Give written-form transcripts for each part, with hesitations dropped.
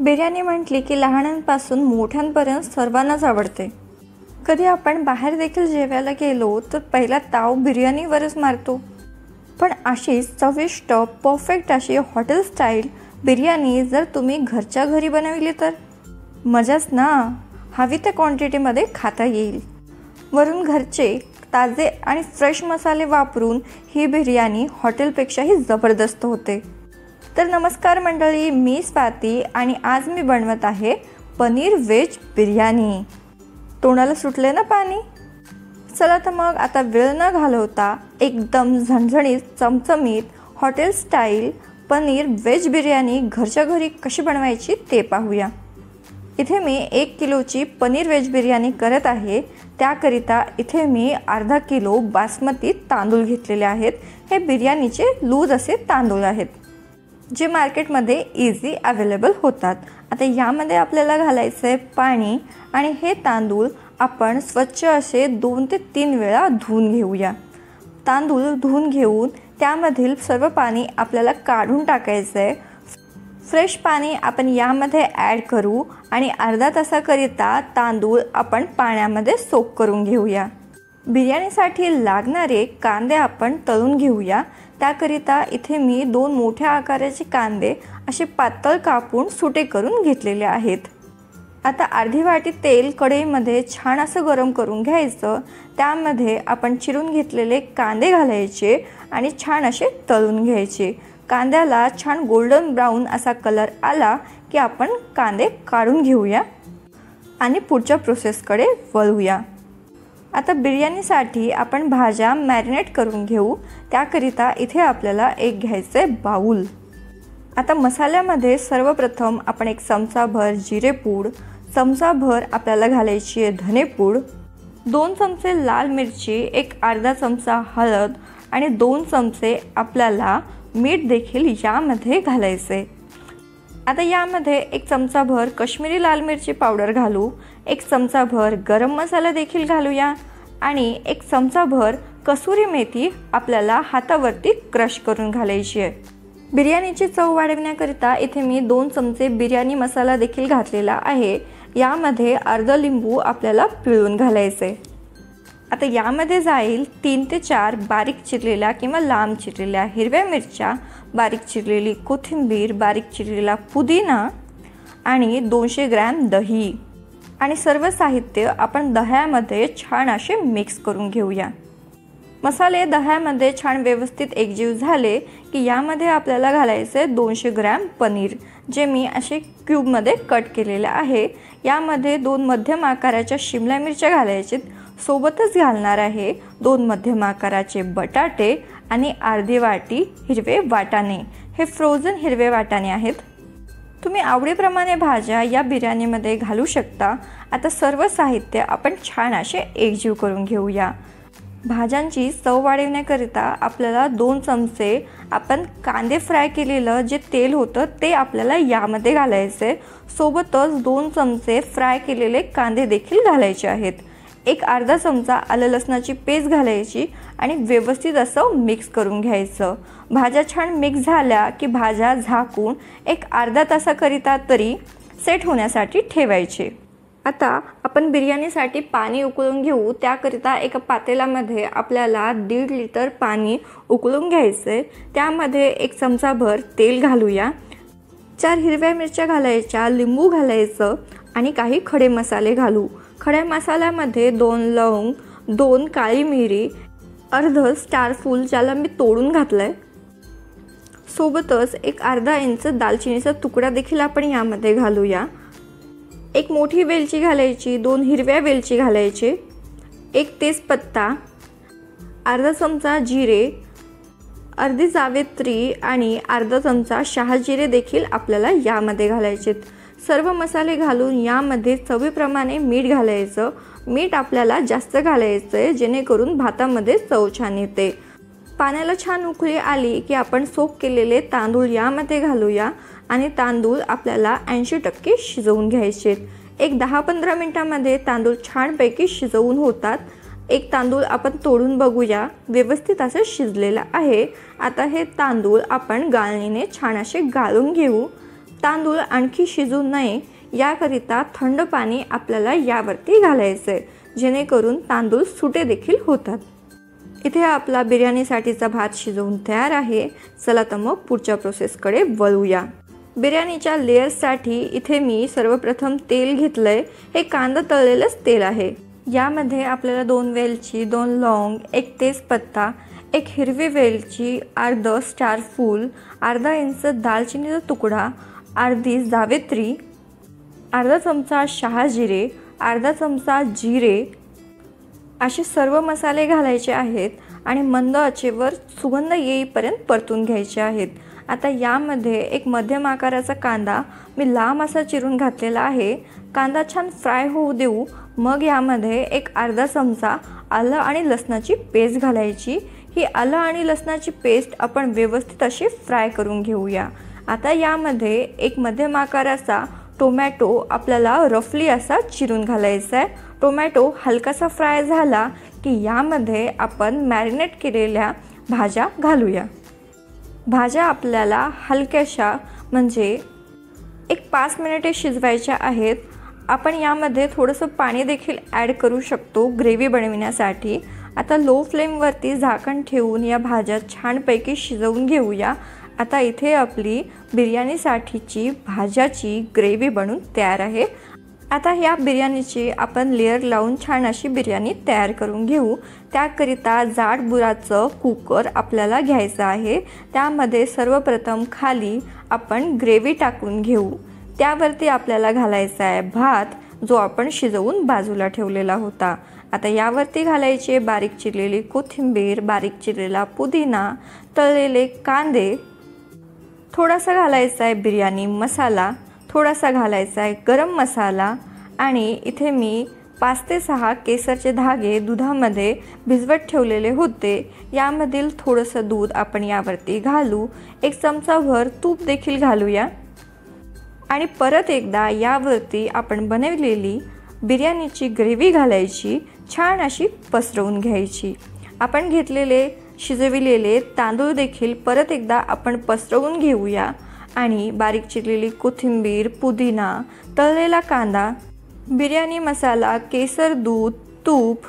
बिर्याणी म्हटली की लहानांपासून मोठ्यांपर्यंत सर्वांनाच आवडते। कधी आपण बाहेर देखील जेवायला गेलो तर पहिला ताव बिर्याणीवरच मारतो। पण अशी चविष्ट परफेक्ट अशी हॉटेल स्टाईल बिर्याणी जर तुम्ही घरच्या घरी बनवली तर मजाच ना। हवी त्या क्वांटिटीमध्ये खाता येईल। वरून घरचे ताजे आणि फ्रेश मसाले वापरून ही बिर्याणी हॉटेलपेक्षाही जबरदस्त होते। तर नमस्कार मंडळी, मी स्वाती आणि आज मी बनवत आहे पनीर वेज बिर्याणी। तोंडाला सुटले ना पाणी। चला तर मग आता वेळ न घालवता एकदम झणझणीत चमचमीत hotel style paneer veg biryani घरच्या घरी कशी बनवायची ते पाहूया। इथे मी 1 किलोची पनीर वेज बिर्याणी करत आहे। त्याकरिता इथे मी अर्धा किलो बासमती तांदूळ घेतलेले आहेत। हे बिर्याणीचे लूज असे तांदूळ आहेत जे मार्केटमध्ये इझी अवेलेबल होतात। आता यामध्ये आपल्याला घालायचं आहे पाणी आणि हे तांदूळ आपण स्वच्छ असे 2 ते 3 वेळा धुवून घेऊया। तांदूळ धुवून घेऊन त्यामधील सर्व पाणी आपल्याला काढून टाकायचं आहे। फ्रेश पाणी आपण यामध्ये ॲड करू आणि अर्धा तासाकरिता तांदूळ आपण पाण्यामध्ये सोक करून घेऊया। बिर्याणीसाठी लागणारे कांदे आपण तळून घेऊया। त्याकरिता इथे मी 2 मोठ्या आकाराचे कांदे असे पातळ कापून सुटे करून घेतलेले आहेत। आता अर्धी वाटी तेल कढईमध्ये छान असं गरम करून घ्यायचं। त्यामध्ये आपण चिरून घेतलेले कांदे घालायचे आणि छान असे तळून घ्यायचे। कांद्याला छान गोल्डन ब्राऊन असा कलर आला की आपण कांदे काढून घेऊया आणि पुढच्या प्रोसेसकडे वळूया। आता बिर्याणीसाठी आपण भाज्या मॅरिनेट करून घेऊ। त्याकरिता इथे आपल्याला एक घ्यायचे बाउल। आता मसाल्यामध्ये सर्वप्रथम आपण 1 चमचाभर जिरेपूड, चमचाभर आपल्याला घालायची आहे धनेपूड, 2 चमचे लाल मिरची, एक अर्धा चमचा हळद आणि 2 चमचे आपल्याला मीठ देखील यामध्ये घालायचे। आता यामध्ये 1 चमचाभर काश्मीरी लाल मिरची पावडर घालू, 1 चमचाभर गरम मसाला देखील घालूया आणि 1 चमचाभर कसुरी मेथी आपल्याला हातावरती क्रश करून घालायची आहे। बिर्याणीची चव वाढवण्याकरिता इथे मी 2 चमचे बिर्याणी मसाला देखील घातलेला आहे। यामध्ये अर्धा लिंबू आपल्याला पिळून घालायचे। आता यामध्ये जाईल 3 ते 4 बारीक चिरलेल्या किंवा लांब चिरलेल्या हिरव्या मिरच्या, बारीक चिरलेली कोथिंबीर, बारीक चिरलेला पुदिना आणि 200 ग्रॅम दही आणि सर्व साहित्य आपण दह्यामध्ये छान असे मिक्स करून घेऊया। मसाले दह्यामध्ये छान व्यवस्थित एकजीव झाले की यामध्ये आपल्याला घालायचे 200 ग्रॅम पनीर जे मी असे क्यूबमध्ये कट केलेले आहे। यामध्ये 2 मध्यम आकाराच्या शिमला मिरच्या घालायचे, सोबतच घालणार आहे 2 मध्यम आकाराचे बटाटे आणि अर्धी वाटी हिरवे वाटाणे। हे फ्रोझन हिरवे वाटाणे आहेत। तुम्ही आवडीप्रमाणे भाज्या या बिर्याणीमध्ये घालू शकता। आता सर्व साहित्य आपण छान असे एकजीव करून घेऊया। भाज्यांची चव वाढवण्याकरिता आपल्याला 2 चमचे आपण कांदे फ्राय केलेलं जे तेल होतं ते आपल्याला यामध्ये घालायचे। सोबतच 2 चमचे फ्राय केलेले कांदे देखील घालायचे आहेत। एक अर्धा चमचा आलं लसणाची पेस्ट घालायची आणि व्यवस्थित असं मिक्स करून घ्यायचं। भाज्या छान मिक्स झाल्या की भाज्या झाकून एक अर्धा तासाकरिता तरी सेट होण्यासाठी ठेवायचे। आता आपण बिर्याणीसाठी पाणी उकळून घेऊ। त्याकरिता एका पातेल्यामध्ये आपल्याला 1.5 लिटर पाणी उकळून घ्यायचे। त्यामध्ये 1 चमचाभर तेल घालूया, 4 हिरव्या मिरच्या घालायच्या, लिंबू घालायचं आणि काही खडे मसाले घालू। खड्या मसाल्यामध्ये 2 लवंग, 2 काळी मिरी, अर्ध स्टार फूल ज्याला मी तोडून घातलंय, सोबतच एक अर्धा इंच दालचिनीचा तुकडा देखील आपण यामध्ये घालूया। 1 मोठी वेलची घालायची, 2 हिरव्या वेलची घालायचे, 1 तेजपत्ता, अर्धा चमचा जिरे, अर्धी जावित्री आणि अर्धा चमचा शहाजिरे देखील आपल्याला यामध्ये घालायचे। सर्व मसाले घालून यामध्ये चवीप्रमाणे मीठ घालायचं। मीठ आपल्याला जास्त घालायचं आहे जेणेकरून भातामध्ये चव छान येते। पाण्याला छान उकळी आली की आपण सोक केलेले तांदूळ यामध्ये घालूया आणि तांदूळ आपल्याला 80% शिजवून घ्यायचे। एक 10-15 मिनिटांमध्ये तांदूळ छानपैकी शिजवून होतात। एक तांदूळ आपण तोडून बघूया, व्यवस्थित असं शिजलेला आहे। आता हे तांदूळ आपण गाळणीने छान असे गाळून घेऊ। तांदूळ आणखी शिजू नये याकरिता थंड पाणी आपल्याला यावरती घालायचं आहे, जेणेकरून तांदूळ सुटे देखील होतात। इथे आपला बिर्याणीसाठीचा भात शिजवून तयार आहे। चला तर मग पुढच्या प्रोसेसकडे वळूया। बिर्याणीच्या लेयर्ससाठी इथे मी सर्वप्रथम तेल घेतलंय। हे कांदा तळलेलंच तेल आहे। यामध्ये आपल्याला 2 वेलची, 2 लवंग, 1 तेजपत्ता, 1 हिरवी वेलची, अर्धा स्टार फूल, अर्धा इंच दालचिनीचा तुकडा, अर्धी जावित्री, अर्धा चमचा शहाजिरे, अर्धा चमचा जिरे असे सर्व मसाले घालायचे आहेत आणि मंद आचेवर सुगंध येईपर्यंत परतून घ्यायचे आहेत। आता यामध्ये एक मध्यम आकाराचा कांदा मी लांब असा चिरून घातलेला आहे। कांदा छान फ्राय होऊ देऊ। मग यामध्ये एक अर्धा चमचा आलं आणि लसणाची पेस्ट घालायची। ही आलं आणि लसणाची पेस्ट आपण व्यवस्थित अशी फ्राय करून घेऊया। आता यामध्ये एक मध्यम आकाराचा टोमॅटो आपल्याला रफली असा चिरून घालायचा आहे। टोमॅटो हलकासा फ्राय झाला की यामध्ये आपण मॅरिनेट केलेल्या भाज्या घालूया। भाज्या आपल्याला हलक्याशा म्हणजे एक 5 मिनिटे शिजवायच्या आहेत। आपण यामध्ये थोडंसं पाणी देखील ॲड करू शकतो ग्रेव्ही बनविण्यासाठी। आता लो फ्लेमवरती झाकण ठेवून या भाज्या छानपैकी शिजवून घेऊया। आता इथे आपली बिर्याणीसाठीची भाज्याची ग्रेव्ही बनून तयार आहे। आता या बिर्याणीची आपण लेयर लावून छान अशी बिर्याणी तयार करून घेऊ। त्याकरिता जाड बुराचं कुकर आपल्याला घ्यायचं आहे। त्यामध्ये सर्वप्रथम खाली आपण ग्रेव्ही टाकून घेऊ। त्यावरती आपल्याला घालायचा आहे भात, जो आपण शिजवून बाजूला ठेवलेला होता। आता यावरती घालायचे बारीक चिरलेली कोथिंबीर, बारीक चिरलेला पुदिना, तळलेले कांदे, थोडासा घालायचा आहे बिर्याणी मसाला, थोडासा घालायचा आहे गरम मसाला आणि इथे मी 5 ते 6 केसरचे धागे दुधामध्ये भिजवत ठेवलेले होते। यामधील थोडंसं दूध आपण यावरती घालू। 1 चमचाभर तूप देखील घालूया आणि परत एकदा यावरती आपण बनवलेली बिर्याणीची ग्रेव्ही घालायची। छान अशी पसरवून घ्यायची। आपण घेतलेले शिजविलेले तांदूळ देखील परत एकदा आपण पसरवून घेऊया आणि बारीक चिरलेली कोथिंबीर, पुदिना, तळलेला कांदा, बिर्याणी मसाला, केसर दूध, तूप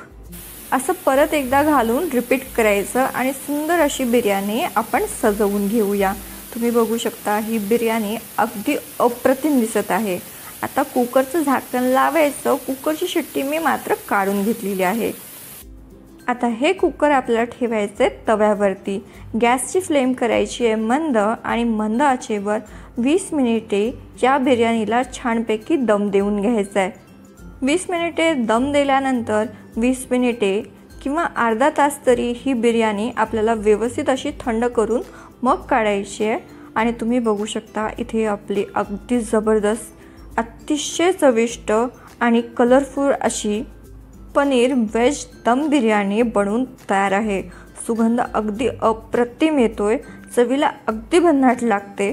असं परत एकदा घालून रिपीट करायचं आणि सुंदर अशी बिर्याणी आपण सजवून घेऊया। तुम्ही बघू शकता ही बिर्याणी अगदी अप्रतिम दिसत आहे। आता कुकरचं झाकण लावायचं। कुकरची शिट्टी मी मात्र काढून घेतलेली आहे। आता हे कुकर आपल्याला ठेवायचे तव्यावरती। गॅसची फ्लेम करायची आहे मंद आणि मंद आचेवर 20 मिनिटे या बिर्याणीला छानपैकी दम देऊन घ्यायचा आहे। 20 मिनिटे दम दिल्यानंतर 20 मिनिटे किंवा अर्धा तास तरी ही बिर्याणी आपल्याला व्यवस्थित अशी थंड करून मग काढायची आहे। आणि तुम्ही बघू शकता इथे आपली अगदी जबरदस्त, अतिशय चविष्ट आणि कलरफुल अशी पनीर व्हेज दम बिर्याणी बनवून तयार आहे। सुगंध अगदी अप्रतिम येतोय। चवीला अगदी भन्नाट लागते।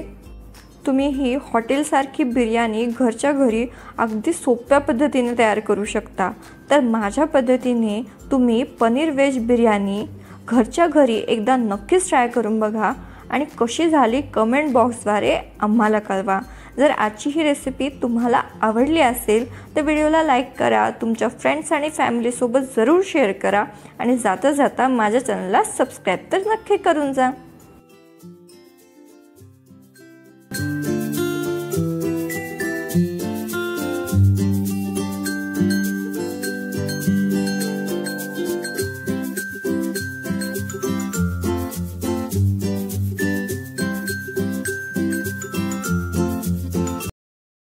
तुम्ही ही हॉटेलसारखी बिर्याणी घरच्या घरी अगदी सोप्या पद्धतीने तयार करू शकता। तर माझ्या पद्धतीने तुम्ही पनीर व्हेज बिर्याणी घरच्या घरी एकदा नक्कीच ट्राय करून बघा आणि कशी झाली कमेंट बॉक्सद्वारे आम्हाला कळवा। जर आजची ही रेसिपी तुम्हाला आवडली असेल तर व्हिडिओला लाईक करा, तुमच्या फ्रेंड्स आणि फॅमिलीसोबत जरूर शेअर करा आणि जाता जाता माझ्या चॅनलला सबस्क्राईब तर नक्की करून जा।